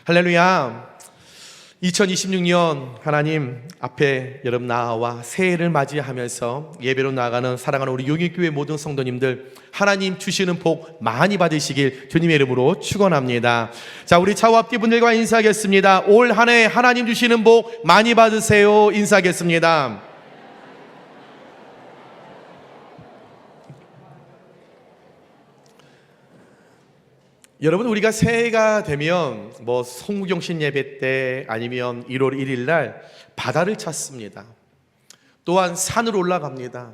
할렐루야. 2026년 하나님 앞에 여러분 나와 새해를 맞이하면서 예배로 나아가는 사랑하는 우리 용인교회 모든 성도님들, 하나님 주시는 복 많이 받으시길 주님의 이름으로 축원합니다. 자, 우리 차와 앞뒤 분들과 인사하겠습니다. 올 한 해 하나님 주시는 복 많이 받으세요. 인사하겠습니다. 여러분, 우리가 새해가 되면 성무경신 예배 때 아니면 1월 1일 날 바다를 찾습니다. 또한 산을 올라갑니다.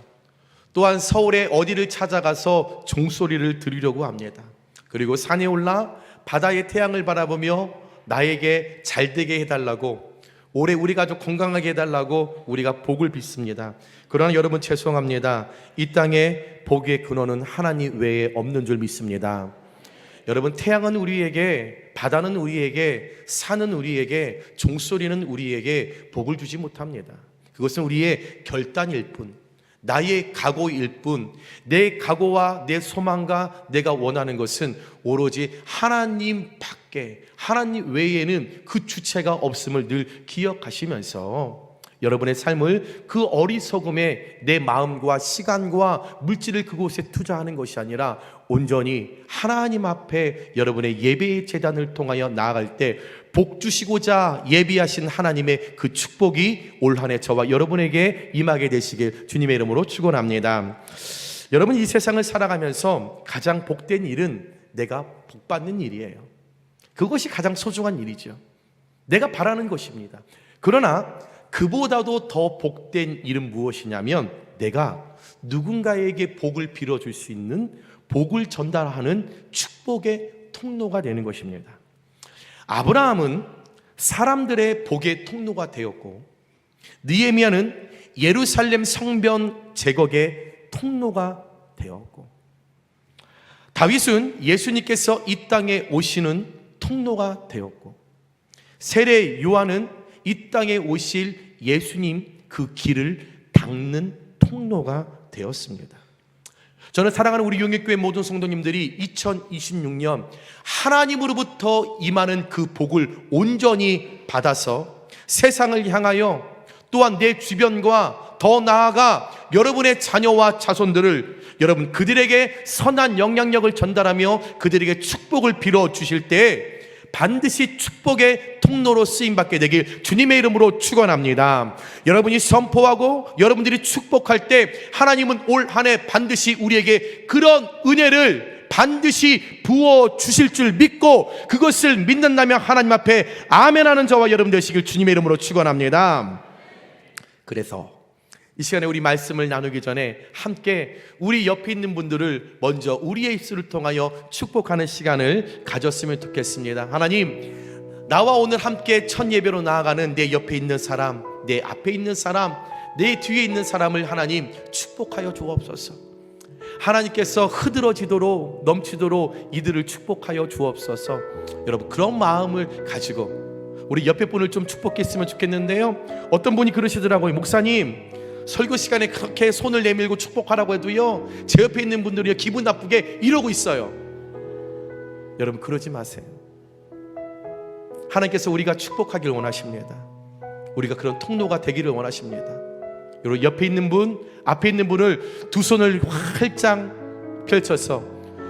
또한 서울의 어디를 찾아가서 종소리를 들으려고 합니다. 그리고 산에 올라 바다의 태양을 바라보며 나에게 잘되게 해달라고, 올해 우리 가족 건강하게 해달라고 우리가 복을 빚습니다. 그러나 여러분, 죄송합니다. 이 땅에 복의 근원은 하나님 외에 없는 줄 믿습니다. 여러분, 태양은 우리에게, 바다는 우리에게, 산은 우리에게, 종소리는 우리에게 복을 주지 못합니다. 그것은 우리의 결단일 뿐, 나의 각오일 뿐, 내 각오와 내 소망과 내가 원하는 것은 오로지 하나님 밖에, 하나님 외에는 그 주체가 없음을 늘 기억하시면서 여러분의 삶을 그 어리석음에 내 마음과 시간과 물질을 그곳에 투자하는 것이 아니라 온전히 하나님 앞에 여러분의 예배의 제단을 통하여 나아갈 때 복 주시고자 예비하신 하나님의 그 축복이 올 한 해 저와 여러분에게 임하게 되시길 주님의 이름으로 축원합니다. 여러분, 이 세상을 살아가면서 가장 복된 일은 내가 복받는 일이에요. 그것이 가장 소중한 일이죠. 내가 바라는 것입니다. 그러나 그보다도 더 복된 일은 무엇이냐면 내가 누군가에게 복을 빌어줄 수 있는, 복을 전달하는 축복의 통로가 되는 것입니다. 아브라함은 사람들의 복의 통로가 되었고, 느헤미야는 예루살렘 성전 제거의 통로가 되었고, 다윗은 예수님께서 이 땅에 오시는 통로가 되었고, 세례 요한은 이 땅에 오실 예수님 그 길을 닦는 통로가 되었습니다. 저는 사랑하는 우리 용인교회 모든 성도님들이 2026년 하나님으로부터 임하는 그 복을 온전히 받아서 세상을 향하여, 또한 내 주변과 더 나아가 여러분의 자녀와 자손들을, 여러분 그들에게 선한 영향력을 전달하며 그들에게 축복을 빌어 주실 때 반드시 축복의 통로로 쓰임받게 되길 주님의 이름으로 축원합니다. 여러분이 선포하고 여러분들이 축복할 때 하나님은 올 한 해 반드시 우리에게 그런 은혜를 반드시 부어 주실 줄 믿고, 그것을 믿는다면 하나님 앞에 아멘하는 저와 여러분 되시길 주님의 이름으로 축원합니다. 그래서 이 시간에 우리 말씀을 나누기 전에 함께 우리 옆에 있는 분들을 먼저 우리의 입술을 통하여 축복하는 시간을 가졌으면 좋겠습니다. 하나님, 나와 오늘 함께 첫 예배로 나아가는 내 옆에 있는 사람, 내 앞에 있는 사람, 내 뒤에 있는 사람을 하나님 축복하여 주옵소서. 하나님께서 흐드러지도록 넘치도록 이들을 축복하여 주옵소서. 여러분, 그런 마음을 가지고 우리 옆에 분을 좀 축복했으면 좋겠는데요, 어떤 분이 그러시더라고요. 목사님, 설교 시간에 그렇게 손을 내밀고 축복하라고 해도요, 제 옆에 있는 분들이 기분 나쁘게 이러고 있어요. 여러분, 그러지 마세요. 하나님께서 우리가 축복하기를 원하십니다. 우리가 그런 통로가 되기를 원하십니다. 여러분, 옆에 있는 분, 앞에 있는 분을 두 손을 활짝 펼쳐서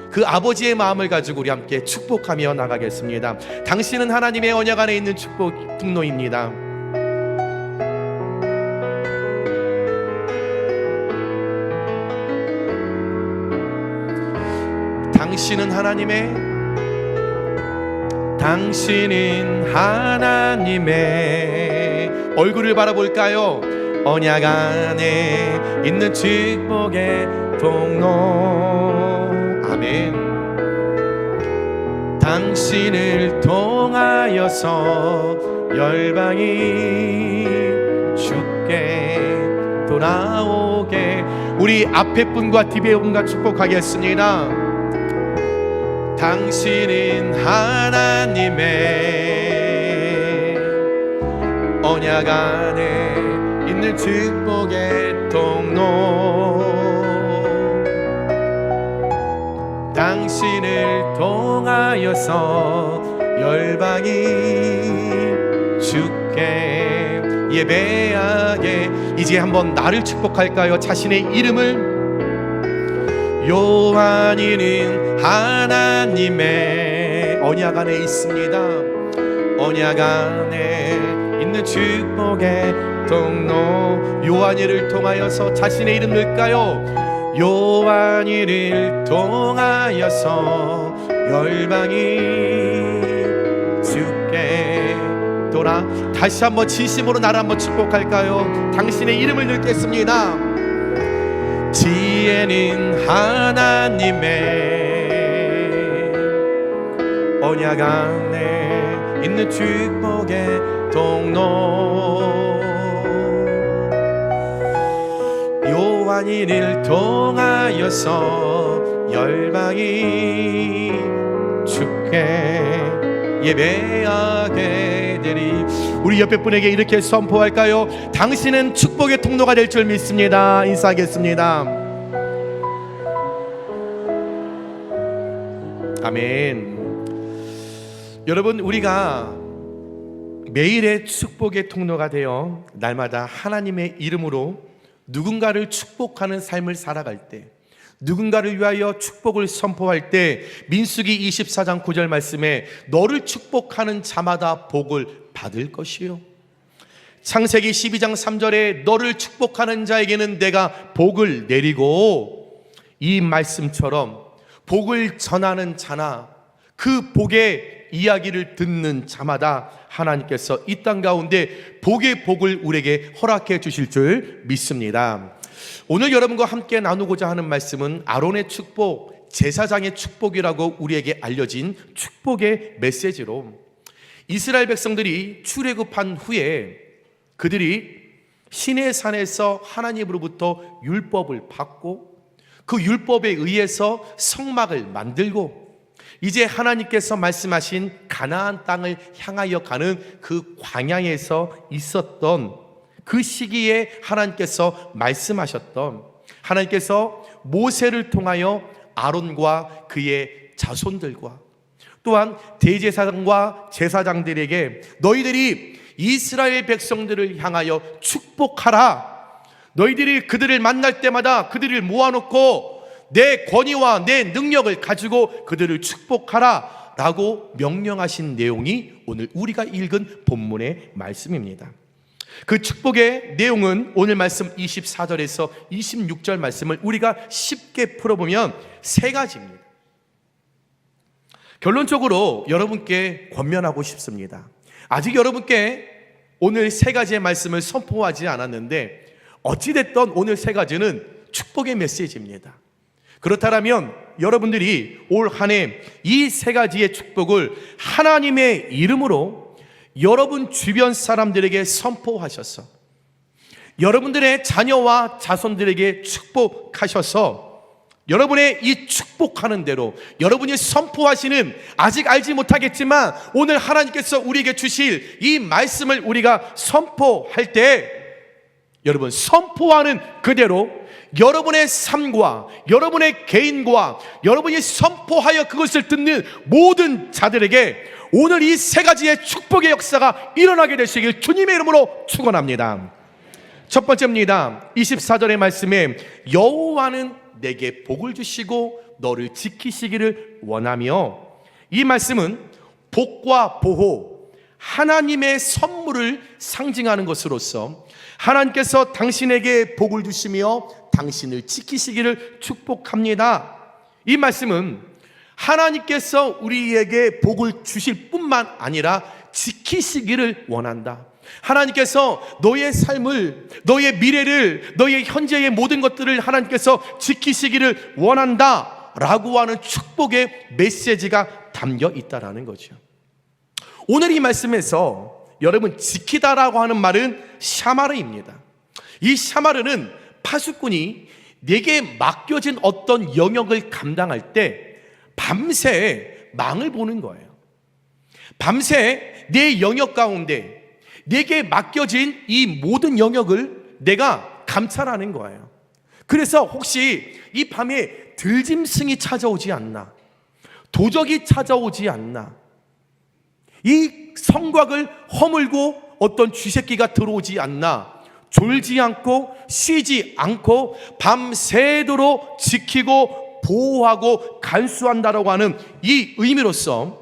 그 아버지의 마음을 가지고 우리 함께 축복하며 나가겠습니다. 당신은 하나님의 언약 안에 있는 축복 통로입니다. 당신은 하나님의 얼굴을 바라볼까요? 언약 안에 있는 축복의 통로. 아멘. 당신을 통하여서 열방이 주께 돌아오게. 우리 앞에 분과 뒤에 분과 축복하겠습니다. 당신은 하나님의 언약 안에 있는 축복의 통로. 당신을 통하여서 열방이 주께 예배하게. 이제 한번 나를 축복할까요? 자신의 이름을. 요한이는 하나님의 언약 안에 있습니다. 언약 안에 있는 축복의 통로. 요한이를 통하여서 자신의 이름 넣을까요? 요한이를 통하여서 열방이 주께 돌아. 다시 한번 진심으로 나를 한번 축복할까요? 당신의 이름을 넣겠습니다. 지혜는 하나님의 언약 안에 있는 축복의 통로. 요한이를 통하여서 열방이 주께 예배하게 되리. 우리 옆에 분에게 이렇게 선포할까요? 당신은 축복의 통로가 될 줄 믿습니다. 인사하겠습니다. 아멘. 여러분, 우리가 매일의 축복의 통로가 되어 날마다 하나님의 이름으로 누군가를 축복하는 삶을 살아갈 때, 누군가를 위하여 축복을 선포할 때 민수기 24장 9절 말씀에 너를 축복하는 자마다 복을 받을 것이요, 창세기 12장 3절에 너를 축복하는 자에게는 내가 복을 내리고, 이 말씀처럼 복을 전하는 자나 그 복의 이야기를 듣는 자마다 하나님께서 이 땅 가운데 복의 복을 우리에게 허락해 주실 줄 믿습니다. 오늘 여러분과 함께 나누고자 하는 말씀은 아론의 축복, 제사장의 축복이라고 우리에게 알려진 축복의 메시지로, 이스라엘 백성들이 출애굽한 후에 그들이 시내산에서 하나님으로부터 율법을 받고 그 율법에 의해서 성막을 만들고 이제 하나님께서 말씀하신 가나안 땅을 향하여 가는 그 광야에서 있었던 그 시기에 하나님께서 말씀하셨던, 하나님께서 모세를 통하여 아론과 그의 자손들과 또한 대제사장과 제사장들에게 너희들이 이스라엘 백성들을 향하여 축복하라, 너희들이 그들을 만날 때마다 그들을 모아놓고 내 권위와 내 능력을 가지고 그들을 축복하라 라고 명령하신 내용이 오늘 우리가 읽은 본문의 말씀입니다. 그 축복의 내용은 오늘 말씀 24절에서 26절 말씀을 우리가 쉽게 풀어보면 세 가지입니다. 결론적으로 여러분께 권면하고 싶습니다. 아직 여러분께 오늘 세 가지의 말씀을 선포하지 않았는데 어찌됐든 오늘 세 가지는 축복의 메시지입니다. 그렇다면 여러분들이 올 한 해 이 세 가지의 축복을 하나님의 이름으로 여러분 주변 사람들에게 선포하셔서 여러분들의 자녀와 자손들에게 축복하셔서 여러분의 이 축복하는 대로 여러분이 선포하시는, 아직 알지 못하겠지만 오늘 하나님께서 우리에게 주실 이 말씀을 우리가 선포할 때 여러분 선포하는 그대로 여러분의 삶과 여러분의 개인과 여러분이 선포하여 그것을 듣는 모든 자들에게 오늘 이 세 가지의 축복의 역사가 일어나게 되시길 주님의 이름으로 축원합니다. 첫 번째입니다. 24절의 말씀에 여호와는 내게 복을 주시고 너를 지키시기를 원하며, 이 말씀은 복과 보호, 하나님의 선물을 상징하는 것으로서 하나님께서 당신에게 복을 주시며 당신을 지키시기를 축복합니다. 이 말씀은 하나님께서 우리에게 복을 주실 뿐만 아니라 지키시기를 원한다. 하나님께서 너의 삶을, 너의 미래를, 너의 현재의 모든 것들을 하나님께서 지키시기를 원한다 라고 하는 축복의 메시지가 담겨 있다라는 거죠. 오늘 이 말씀에서 여러분 지키다라고 하는 말은 샤마르입니다. 이 샤마르는 파수꾼이 내게 맡겨진 어떤 영역을 감당할 때 밤새 망을 보는 거예요. 밤새 내 영역 가운데 내게 맡겨진 이 모든 영역을 내가 감찰하는 거예요. 그래서 혹시 이 밤에 들짐승이 찾아오지 않나, 도적이 찾아오지 않나, 이 성곽을 허물고 어떤 쥐새끼가 들어오지 않나 졸지 않고 쉬지 않고 밤새도록 지키고 보호하고 간수한다라고 하는 이 의미로서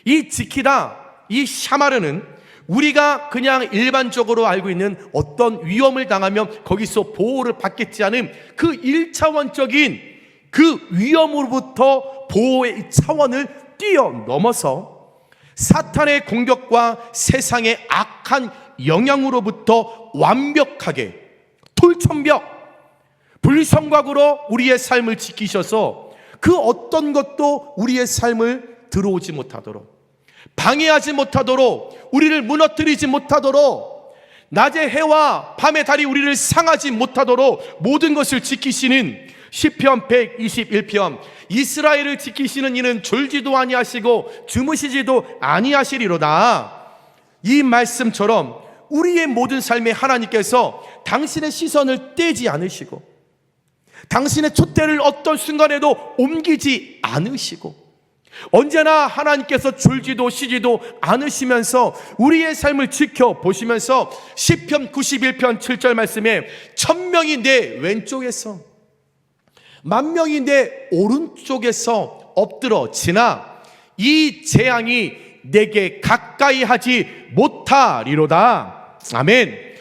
이 지키다, 이 샤마르는 우리가 그냥 일반적으로 알고 있는 어떤 위험을 당하면 거기서 보호를 받겠지 않은 그 1차원적인 그 위험으로부터 보호의 차원을 뛰어넘어서 사탄의 공격과 세상의 악한 영향으로부터 완벽하게 돌천벽, 불성곽으로 우리의 삶을 지키셔서 그 어떤 것도 우리의 삶을 들어오지 못하도록, 방해하지 못하도록, 우리를 무너뜨리지 못하도록, 낮의 해와 밤의 달이 우리를 상하지 못하도록 모든 것을 지키시는 시편 121편, 이스라엘을 지키시는 이는 졸지도 아니하시고 주무시지도 아니하시리로다. 이 말씀처럼 우리의 모든 삶에 하나님께서 당신의 시선을 떼지 않으시고 당신의 촛대를 어떤 순간에도 옮기지 않으시고 언제나 하나님께서 졸지도 쉬지도 않으시면서 우리의 삶을 지켜보시면서 시편 91편 7절 말씀에 1000명이 내 왼쪽에서 10,000명이 내 오른쪽에서 엎드러지나 이 재앙이 내게 가까이 하지 못하리로다. 아멘.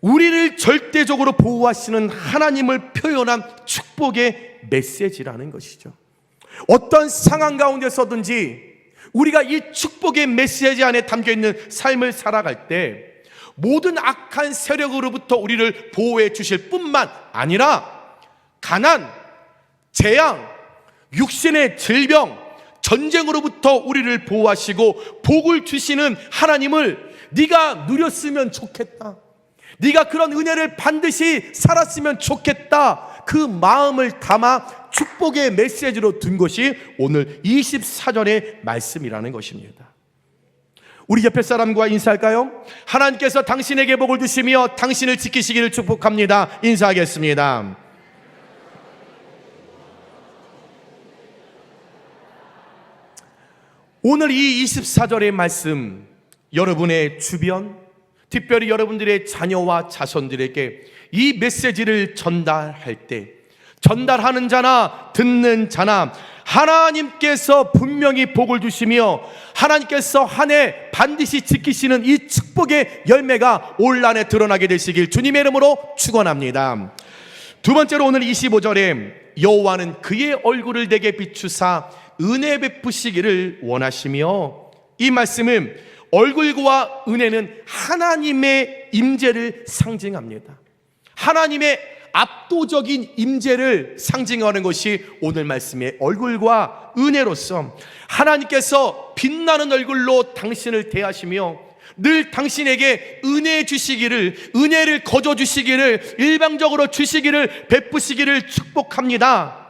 우리를 절대적으로 보호하시는 하나님을 표현한 축복의 메시지라는 것이죠. 어떤 상황 가운데서든지 우리가 이 축복의 메시지 안에 담겨있는 삶을 살아갈 때 모든 악한 세력으로부터 우리를 보호해 주실 뿐만 아니라 가난, 재앙, 육신의 질병, 전쟁으로부터 우리를 보호하시고 복을 주시는 하나님을 네가 누렸으면 좋겠다, 네가 그런 은혜를 반드시 살았으면 좋겠다, 그 마음을 담아 축복의 메시지로 둔 것이 오늘 24절의 말씀이라는 것입니다. 우리 옆에 사람과 인사할까요? 하나님께서 당신에게 복을 주시며 당신을 지키시기를 축복합니다. 인사하겠습니다. 오늘 이 24절의 말씀, 여러분의 주변, 특별히 여러분들의 자녀와 자손들에게 이 메시지를 전달할 때 전달하는 자나 듣는 자나 하나님께서 분명히 복을 주시며 하나님께서 한 해 반드시 지키시는 이 축복의 열매가 올 한해 드러나게 되시길 주님의 이름으로 축원합니다. 두 번째로 오늘 25절에 여호와는 그의 얼굴을 내게 비추사 은혜 베푸시기를 원하시며, 이 말씀은 얼굴과 은혜는 하나님의 임재를 상징합니다. 하나님의 압도적인 임재를 상징하는 것이 오늘 말씀의 얼굴과 은혜로서 하나님께서 빛나는 얼굴로 당신을 대하시며 늘 당신에게 은혜 주시기를, 은혜를 거저 주시기를, 일방적으로 주시기를, 베푸시기를 축복합니다.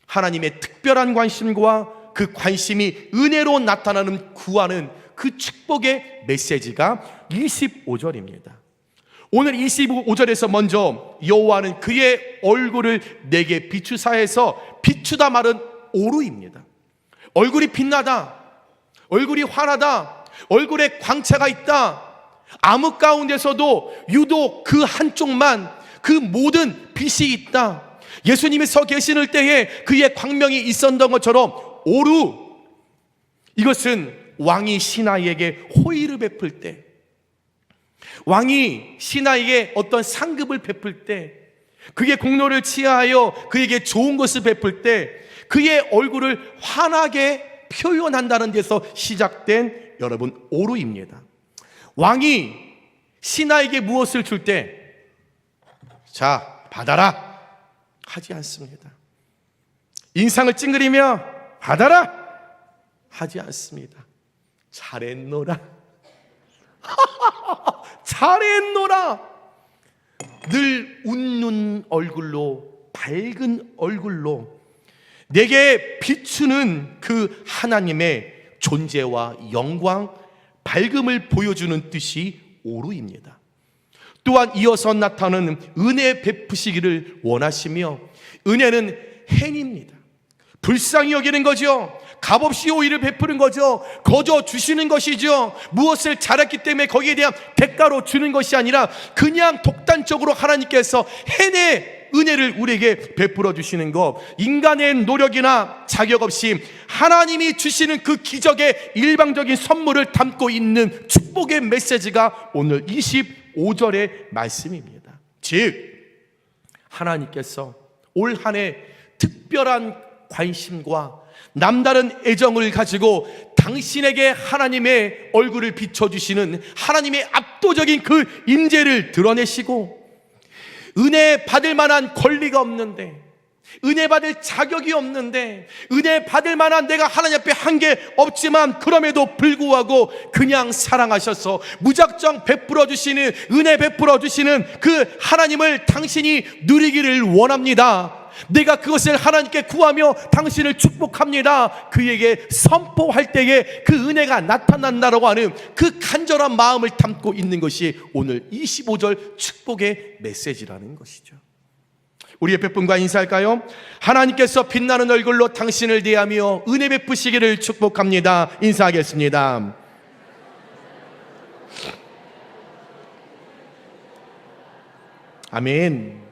하나님의 특별한 관심과 그 관심이 은혜로 나타나는 구하는 그 축복의 메시지가 25절입니다. 오늘 25절에서 먼저 여호와는 그의 얼굴을 내게 비추사해서, 비추다 말은 오루입니다. 얼굴이 빛나다, 얼굴이 환하다, 얼굴에 광채가 있다, 암흑 가운데서도 유독 그 한쪽만 그 모든 빛이 있다, 예수님이 서 계시는 때에 그의 광명이 있었던 것처럼 오루, 이것은 왕이 신하에게 호의를 베풀 때, 왕이 신하에게 어떤 상급을 베풀 때, 그의 공로를 치하하여 그에게 좋은 것을 베풀 때 그의 얼굴을 환하게 표현한다는 데서 시작된 여러분 오루입니다. 왕이 신하에게 무엇을 줄 때 자 받아라 하지 않습니다. 인상을 찡그리며 받아라 하지 않습니다. 잘했노라 잘했노라, 늘 웃는 얼굴로, 밝은 얼굴로 내게 비추는 그 하나님의 존재와 영광, 밝음을 보여주는 뜻이 오루입니다. 또한 이어서 나타나는 은혜 베푸시기를 원하시며, 은혜는 행입니다. 불쌍히 여기는 거죠. 값없이 오히려 베푸는 거죠. 거저 주시는 것이죠. 무엇을 잘했기 때문에 거기에 대한 대가로 주는 것이 아니라 그냥 독단적으로 하나님께서 해내 은혜를 우리에게 베풀어 주시는 것, 인간의 노력이나 자격 없이 하나님이 주시는 그 기적의 일방적인 선물을 담고 있는 축복의 메시지가 오늘 25절의 말씀입니다. 즉 하나님께서 올 한 해 특별한 관심과 남다른 애정을 가지고 당신에게 하나님의 얼굴을 비춰주시는 하나님의 압도적인 그 임재를 드러내시고, 은혜 받을 만한 권리가 없는데, 은혜 받을 자격이 없는데, 은혜 받을 만한 내가 하나님 앞에 한 게 없지만 그럼에도 불구하고 그냥 사랑하셔서 무작정 베풀어 주시는, 은혜 베풀어 주시는 그 하나님을 당신이 누리기를 원합니다. 내가 그것을 하나님께 구하며 당신을 축복합니다. 그에게 선포할 때에 그 은혜가 나타난다라고 하는 그 간절한 마음을 담고 있는 것이 오늘 25절 축복의 메시지라는 것이죠. 우리 옆에 분과 인사할까요? 하나님께서 빛나는 얼굴로 당신을 대하며 은혜 베푸시기를 축복합니다. 인사하겠습니다. 아멘.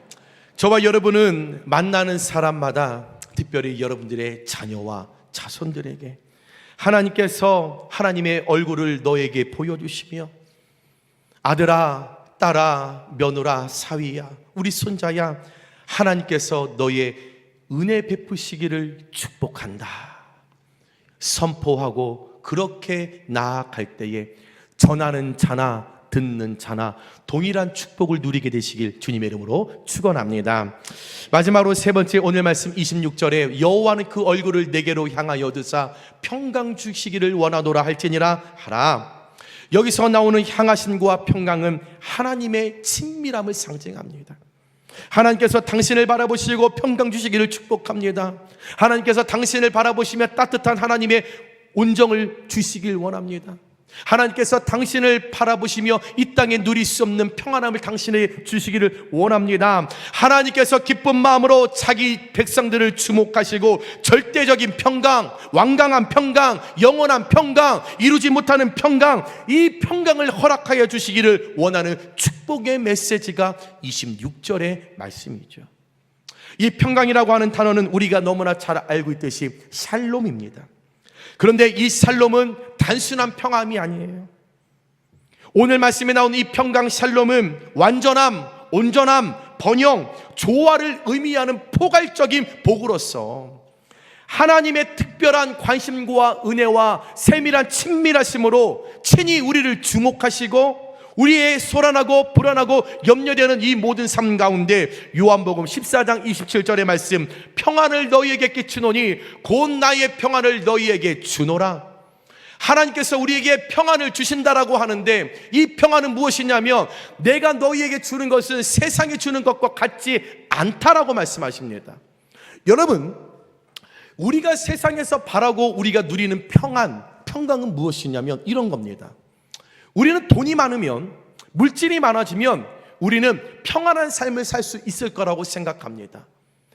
저와 여러분은 만나는 사람마다, 특별히 여러분들의 자녀와 자손들에게 하나님께서 하나님의 얼굴을 너에게 보여주시며, 아들아, 딸아, 며느라, 사위야, 우리 손자야, 하나님께서 너의 은혜 베푸시기를 축복한다 선포하고 그렇게 나아갈 때에 전하는 자나 듣는 자나 동일한 축복을 누리게 되시길 주님의 이름으로 축원합니다. 마지막으로 세 번째, 오늘 말씀 26절에 여호와는 그 얼굴을 내게로 향하여 드사 평강 주시기를 원하노라 할지니라 하라. 여기서 나오는 향하심과 평강은 하나님의 친밀함을 상징합니다. 하나님께서 당신을 바라보시고 평강 주시기를 축복합니다. 하나님께서 당신을 바라보시며 따뜻한 하나님의 온정을 주시길 원합니다. 하나님께서 당신을 바라보시며 이 땅에 누릴 수 없는 평안함을 당신에게 주시기를 원합니다. 하나님께서 기쁜 마음으로 자기 백성들을 주목하시고 절대적인 평강, 완강한 평강, 영원한 평강, 이루지 못하는 평강, 이 평강을 허락하여 주시기를 원하는 축복의 메시지가 26절의 말씀이죠. 이 평강이라고 하는 단어는 우리가 너무나 잘 알고 있듯이 샬롬입니다. 그런데 이 샬롬은 단순한 평안이 아니에요. 오늘 말씀에 나온 이 평강 샬롬은 완전함, 온전함, 번영, 조화를 의미하는 포괄적인 복으로서 하나님의 특별한 관심과 은혜와 세밀한 친밀하심으로 친히 우리를 주목하시고 우리의 소란하고 불안하고 염려되는 이 모든 삶 가운데 요한복음 14장 27절의 말씀, 평안을 너희에게 끼치노니 곧 나의 평안을 너희에게 주노라. 하나님께서 우리에게 평안을 주신다라고 하는데, 이 평안은 무엇이냐면 내가 너희에게 주는 것은 세상이 주는 것과 같지 않다라고 말씀하십니다. 여러분, 우리가 세상에서 바라고 우리가 누리는 평강은 무엇이냐면 이런 겁니다. 우리는 돈이 많으면, 물질이 많아지면 우리는 평안한 삶을 살 수 있을 거라고 생각합니다.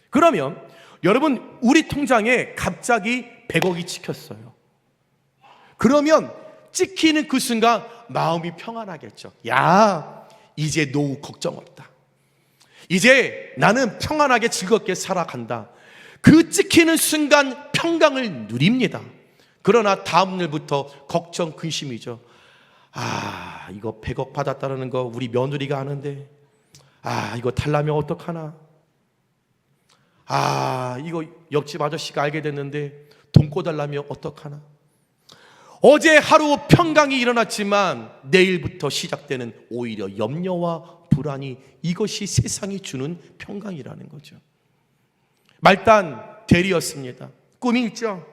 그러면 여러분, 우리 통장에 갑자기 100억이 찍혔어요. 그러면 찍히는 그 순간 마음이 평안하겠죠. 야, 이제 노후 걱정 없다. 이제 나는 평안하게 즐겁게 살아간다. 그 찍히는 순간 평강을 누립니다. 그러나 다음 날부터 걱정, 근심이죠. 아, 이거 100억 받았다는 거 우리 며느리가 아는데, 아, 이거 달라면 어떡하나. 아, 이거 옆집 아저씨가 알게 됐는데 돈 꿔달라면 어떡하나. 어제 하루 평강이 일어났지만 내일부터 시작되는 오히려 염려와 불안이, 이것이 세상이 주는 평강이라는 거죠. 말단 대리였습니다. 꿈이 있죠.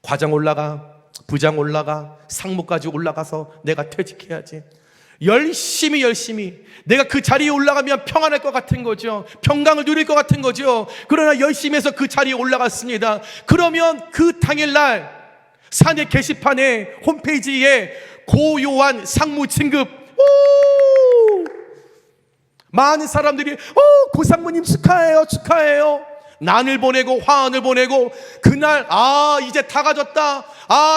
과장 올라가, 부장 올라가, 상무까지 올라가서 내가 퇴직해야지. 열심히 내가 그 자리에 올라가면 평안할 것 같은 거죠. 평강을 누릴 것 같은 거죠. 그러나 열심히 해서 그 자리에 올라갔습니다. 그러면 그 당일날 사내 게시판에, 홈페이지에 고요한 상무 진급, 많은 사람들이 고상무님 축하해요. 난을 보내고 화환을 보내고 그날 이제 다 가졌다.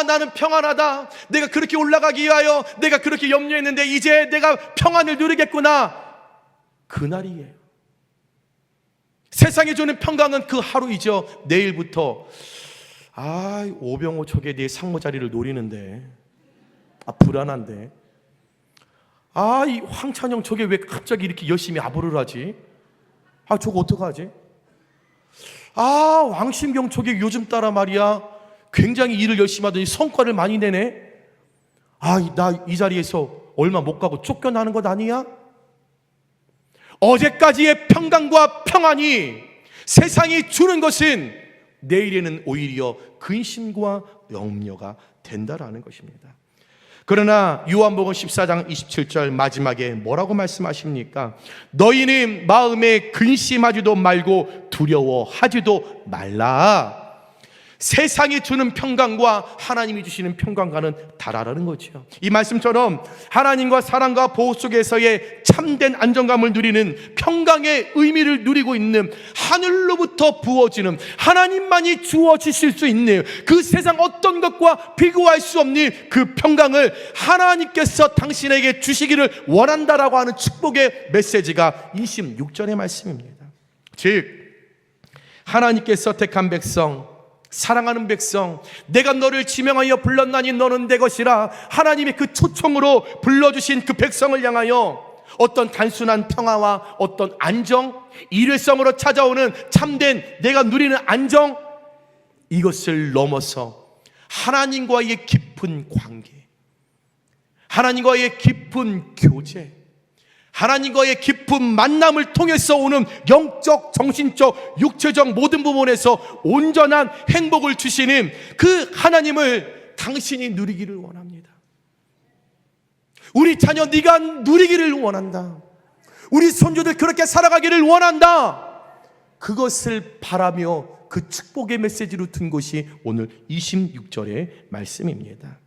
나는 평안하다. 내가 그렇게 올라가기 위하여 내가 그렇게 염려했는데 이제 내가 평안을 누리겠구나. 그날이에요. 세상이 주는 평강은 그 하루이죠. 내일부터 오병오척에 네 상모 자리를 노리는데 불안한데 이 황찬영 저게 왜 갑자기 이렇게 열심히 아부를 하지? 저거 어떡하지? 왕신경 저게 요즘 따라 말이야 굉장히 일을 열심히 하더니 성과를 많이 내네. 나 이 자리에서 얼마 못 가고 쫓겨나는 것 아니야? 어제까지의 평강과 평안이 세상이 주는 것은 내일에는 오히려 근심과 염려가 된다라는 것입니다. 그러나 요한복음 14장 27절 마지막에 뭐라고 말씀하십니까? 너희는 마음에 근심하지도 말고 두려워하지도 말라. 세상이 주는 평강과 하나님이 주시는 평강과는 다르다는 거죠. 이 말씀처럼 하나님과 사랑과 보호 속에서의 참된 안정감을 누리는 평강의 의미를 누리고 있는 하늘로부터 부어지는 하나님만이 주어 주실 수 있는 그 세상 어떤 것과 비교할 수 없는 그 평강을 하나님께서 당신에게 주시기를 원한다라고 하는 축복의 메시지가 26절의 말씀입니다. 즉 하나님께서 택한 백성, 사랑하는 백성, 내가 너를 지명하여 불렀나니 너는 내 것이라 하나님의 그 초청으로 불러주신 그 백성을 향하여 어떤 단순한 평화와 어떤 안정, 일회성으로 찾아오는 참된 내가 누리는 안정, 이것을 넘어서 하나님과의 깊은 관계, 하나님과의 깊은 교제, 하나님과의 깊은 만남을 통해서 오는 영적, 정신적, 육체적 모든 부분에서 온전한 행복을 주시는 그 하나님을 당신이 누리기를 원합니다. 우리 자녀 네가 누리기를 원한다. 우리 손주들 그렇게 살아가기를 원한다. 그것을 바라며 그 축복의 메시지로 든 것이 오늘 26절의 말씀입니다.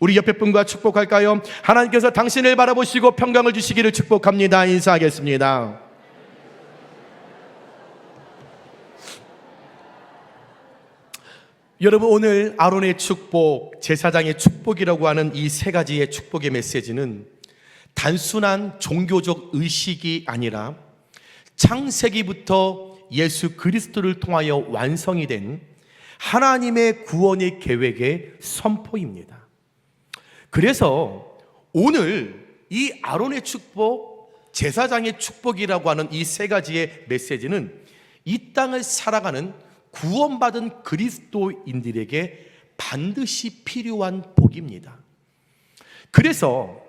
우리 옆에 분과 축복할까요? 하나님께서 당신을 바라보시고 평강을 주시기를 축복합니다. 인사하겠습니다. 여러분, 오늘 아론의 축복, 제사장의 축복이라고 하는 이 세 가지의 축복의 메시지는 단순한 종교적 의식이 아니라 창세기부터 예수 그리스도를 통하여 완성이 된 하나님의 구원의 계획의 선포입니다. 그래서 오늘 이 아론의 축복, 제사장의 축복이라고 하는 이 세 가지의 메시지는 이 땅을 살아가는 구원받은 그리스도인들에게 반드시 필요한 복입니다. 그래서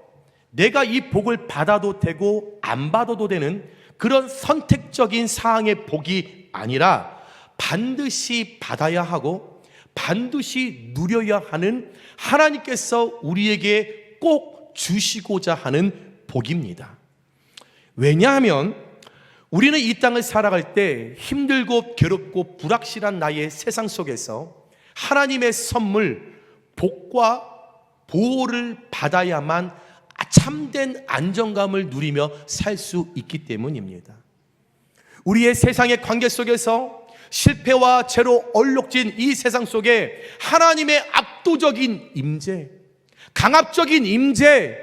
내가 이 복을 받아도 되고 안 받아도 되는 그런 선택적인 사항의 복이 아니라 반드시 받아야 하고 반드시 누려야 하는 하나님께서 우리에게 꼭 주시고자 하는 복입니다. 왜냐하면 우리는 이 땅을 살아갈 때 힘들고 괴롭고 불확실한 나의 세상 속에서 하나님의 선물, 복과 보호를 받아야만 참된 안정감을 누리며 살 수 있기 때문입니다. 우리의 세상의 관계 속에서 실패와 죄로 얼룩진 이 세상 속에 하나님의 압도적인 임재, 강압적인 임재,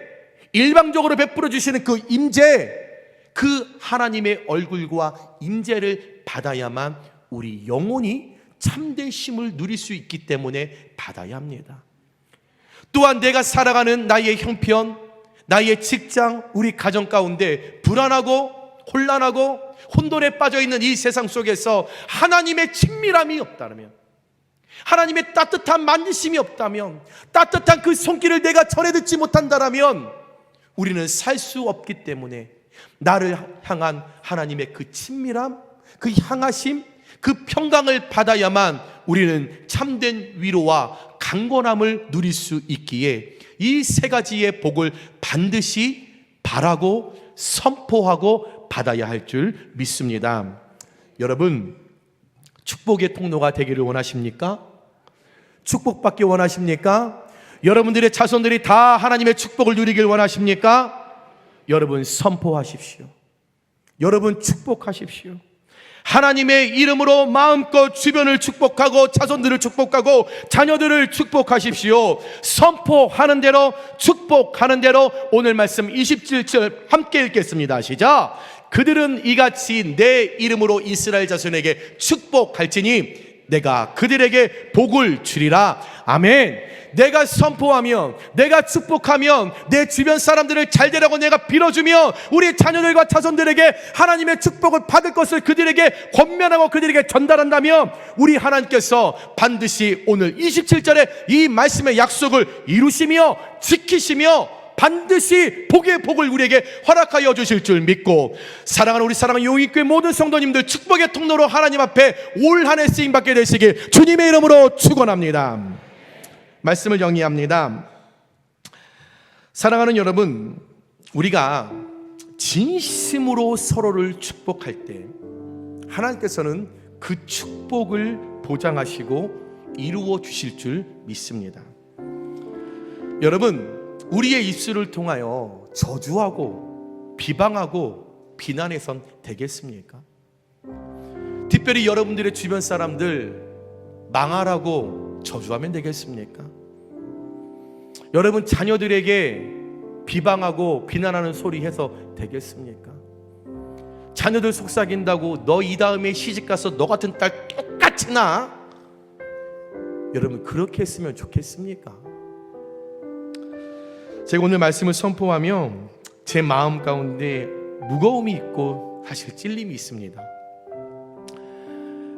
일방적으로 베풀어 주시는 그 임재, 그 하나님의 얼굴과 임재를 받아야만 우리 영혼이 참된 쉼을 누릴 수 있기 때문에 받아야 합니다. 또한 내가 살아가는 나의 형편, 나의 직장, 우리 가정 가운데 불안하고 혼란하고 혼돈에 빠져있는 이 세상 속에서 하나님의 친밀함이 없다면, 하나님의 따뜻한 만지심이 없다면, 따뜻한 그 손길을 내가 전해 듣지 못한다면 우리는 살 수 없기 때문에 나를 향한 하나님의 그 친밀함, 그 향하심, 그 평강을 받아야만 우리는 참된 위로와 강건함을 누릴 수 있기에 이 세 가지의 복을 반드시 바라고 선포하고 받아야 할 줄 믿습니다. 여러분, 축복의 통로가 되기를 원하십니까? 축복받기 원하십니까? 여러분들의 자손들이 다 하나님의 축복을 누리길 원하십니까? 여러분 선포하십시오. 여러분 축복하십시오. 하나님의 이름으로 마음껏 주변을 축복하고 자손들을 축복하고 자녀들을 축복하십시오. 선포하는 대로 축복하는 대로 오늘 말씀 27절 함께 읽겠습니다. 시작. 그들은 이같이 내 이름으로 이스라엘 자손에게 축복할지니 내가 그들에게 복을 주리라. 아멘. 내가 선포하면, 내가 축복하면, 내 주변 사람들을 잘 되라고 내가 빌어주며 우리 자녀들과 자손들에게 하나님의 축복을 받을 것을 그들에게 권면하고 그들에게 전달한다면 우리 하나님께서 반드시 오늘 27절에 이 말씀의 약속을 이루시며 지키시며 반드시 복의 복을 우리에게 허락하여 주실 줄 믿고, 사랑하는 우리 사랑하는 용인교회 모든 성도님들 축복의 통로로 하나님 앞에 올 한 해 쓰임받게 되시길 주님의 이름으로 축원합니다. 말씀을 정리합니다. 사랑하는 여러분, 우리가 진심으로 서로를 축복할 때 하나님께서는 그 축복을 보장하시고 이루어 주실 줄 믿습니다. 여러분, 우리의 입술을 통하여 저주하고 비방하고 비난해선 되겠습니까? 특별히 여러분들의 주변 사람들 망하라고 저주하면 되겠습니까? 여러분 자녀들에게 비방하고 비난하는 소리 해서 되겠습니까? 자녀들 속삭인다고 너 이 다음에 시집가서 너 같은 딸 똑같이 낳아? 여러분 그렇게 했으면 좋겠습니까? 제가 오늘 말씀을 선포하며 제 마음 가운데 무거움이 있고 사실 찔림이 있습니다.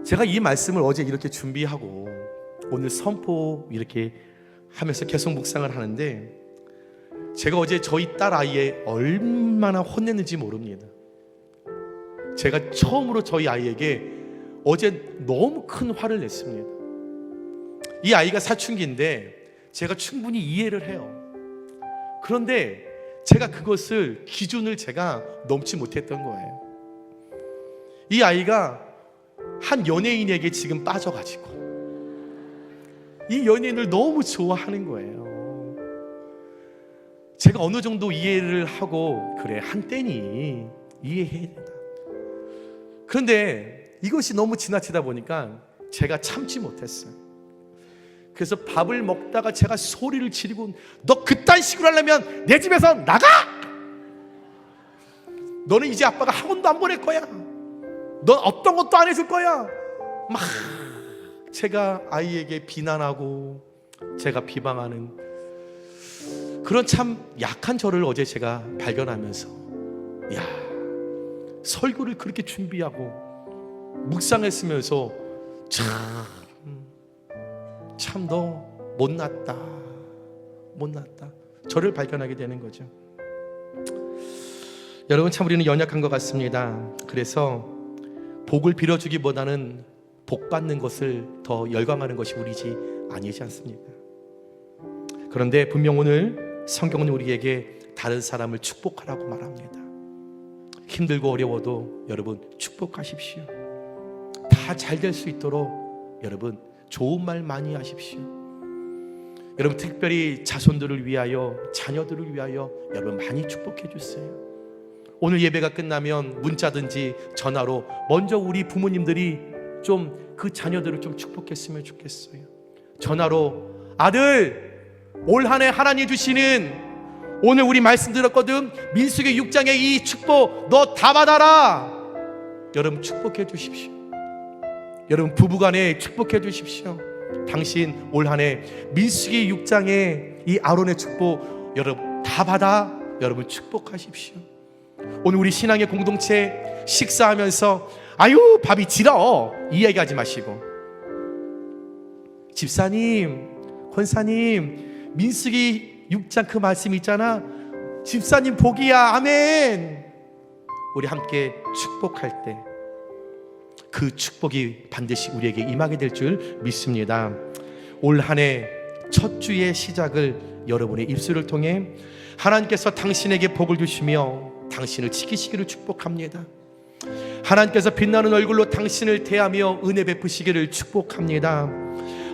제가 이 말씀을 어제 이렇게 준비하고 오늘 선포 이렇게 하면서 계속 묵상을 하는데, 제가 어제 저희 딸 아이에 얼마나 혼냈는지 모릅니다. 제가 처음으로 저희 아이에게 어제 너무 큰 화를 냈습니다. 이 아이가 사춘기인데 제가 충분히 이해를 해요. 그런데 제가 그것을 기준을 제가 넘지 못했던 거예요. 이 아이가 한 연예인에게 지금 빠져가지고 이 연예인을 너무 좋아하는 거예요. 제가 어느 정도 이해를 하고 그래 한때니 이해해야 된다. 그런데 이것이 너무 지나치다 보니까 제가 참지 못했어요. 그래서 밥을 먹다가 제가 소리를 지르고 너 그딴 식으로 하려면 내 집에서 나가! 너는 이제 아빠가 학원도 안 보낼 거야. 넌 어떤 것도 안 해줄 거야. 막 제가 아이에게 비난하고 제가 비방하는 그런 참 약한 저를 어제 제가 발견하면서, 야, 설교를 그렇게 준비하고 묵상했으면서 참 너 못났다 저를 발견하게 되는 거죠. 여러분 참 우리는 연약한 것 같습니다. 그래서 복을 빌어주기보다는 복 받는 것을 더 열광하는 것이 우리지 아니지 않습니까? 그런데 분명 오늘 성경은 우리에게 다른 사람을 축복하라고 말합니다. 힘들고 어려워도 여러분 축복하십시오. 다 잘 될 수 있도록 여러분 좋은 말 많이 하십시오. 여러분 특별히 자손들을 위하여 자녀들을 위하여 여러분 많이 축복해 주세요. 오늘 예배가 끝나면 문자든지 전화로 먼저 우리 부모님들이 좀 그 자녀들을 좀 축복했으면 좋겠어요. 전화로 아들 올 한 해 하나님 주시는 오늘 우리 말씀 들었거든 민수기 6장의 이 축복 너 다 받아라. 여러분 축복해 주십시오. 여러분 부부간에 축복해 주십시오. 당신 올 한 해 민수기 6장의 이 아론의 축복 여러분 다 받아 여러분 축복하십시오. 오늘 우리 신앙의 공동체 식사하면서 아유 밥이 지러 이 얘기하지 마시고 집사님 권사님 민수기 6장 그 말씀 있잖아 집사님 복이야 아멘. 우리 함께 축복할 때 그 축복이 반드시 우리에게 임하게 될 줄 믿습니다. 올 한 해 첫 주의 시작을 여러분의 입술을 통해 하나님께서 당신에게 복을 주시며 당신을 지키시기를 축복합니다. 하나님께서 빛나는 얼굴로 당신을 대하며 은혜 베푸시기를 축복합니다.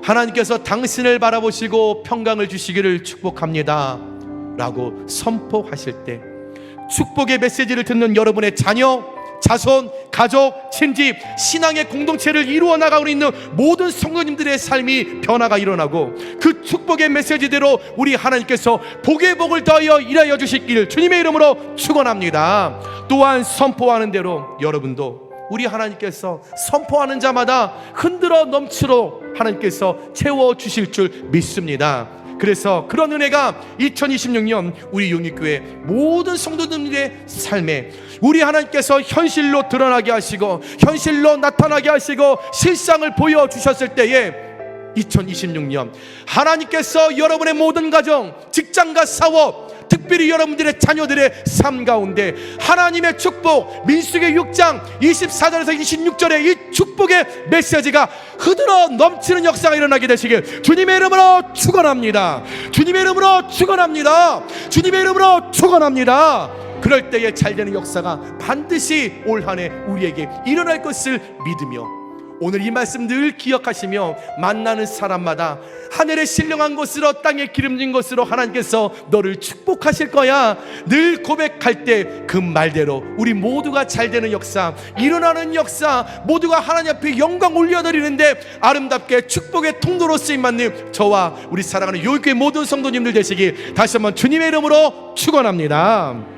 하나님께서 당신을 바라보시고 평강을 주시기를 축복합니다 라고 선포하실 때 축복의 메시지를 듣는 여러분의 자녀, 자손, 가족, 친집, 신앙의 공동체를 이루어 나가고 있는 모든 성도님들의 삶이 변화가 일어나고 그 축복의 메시지대로 우리 하나님께서 복의 복을 더하여 일하여 주시길 주님의 이름으로 축원합니다. 또한 선포하는 대로 여러분도 우리 하나님께서 선포하는 자마다 흔들어 넘치도록 하나님께서 채워주실 줄 믿습니다. 그래서 그런 은혜가 2026년 우리 용익교회 모든 성도들의 삶에 우리 하나님께서 현실로 드러나게 하시고 현실로 나타나게 하시고 실상을 보여주셨을 때에 2026년 하나님께서 여러분의 모든 가정, 직장과 사업, 특별히 여러분들의 자녀들의 삶 가운데 하나님의 축복, 민수기 6장 24절에서 26절의 이 축복의 메시지가 흐드러 넘치는 역사가 일어나게 되시길 주님의 이름으로 축원합니다. 주님의 이름으로 축원합니다. 주님의 이름으로 축원합니다. 그럴 때에 잘되는 역사가 반드시 올 한 해 우리에게 일어날 것을 믿으며 오늘 이 말씀 늘 기억하시며 만나는 사람마다 하늘의 신령한 것으로 땅에 기름진 것으로 하나님께서 너를 축복하실 거야 늘 고백할 때 그 말대로 우리 모두가 잘되는 역사, 일어나는 역사, 모두가 하나님 앞에 영광 올려드리는데 아름답게 축복의 통로로 쓰임받는 저와 우리 사랑하는 용익교회 모든 성도님들 되시기 다시 한번 주님의 이름으로 축원합니다.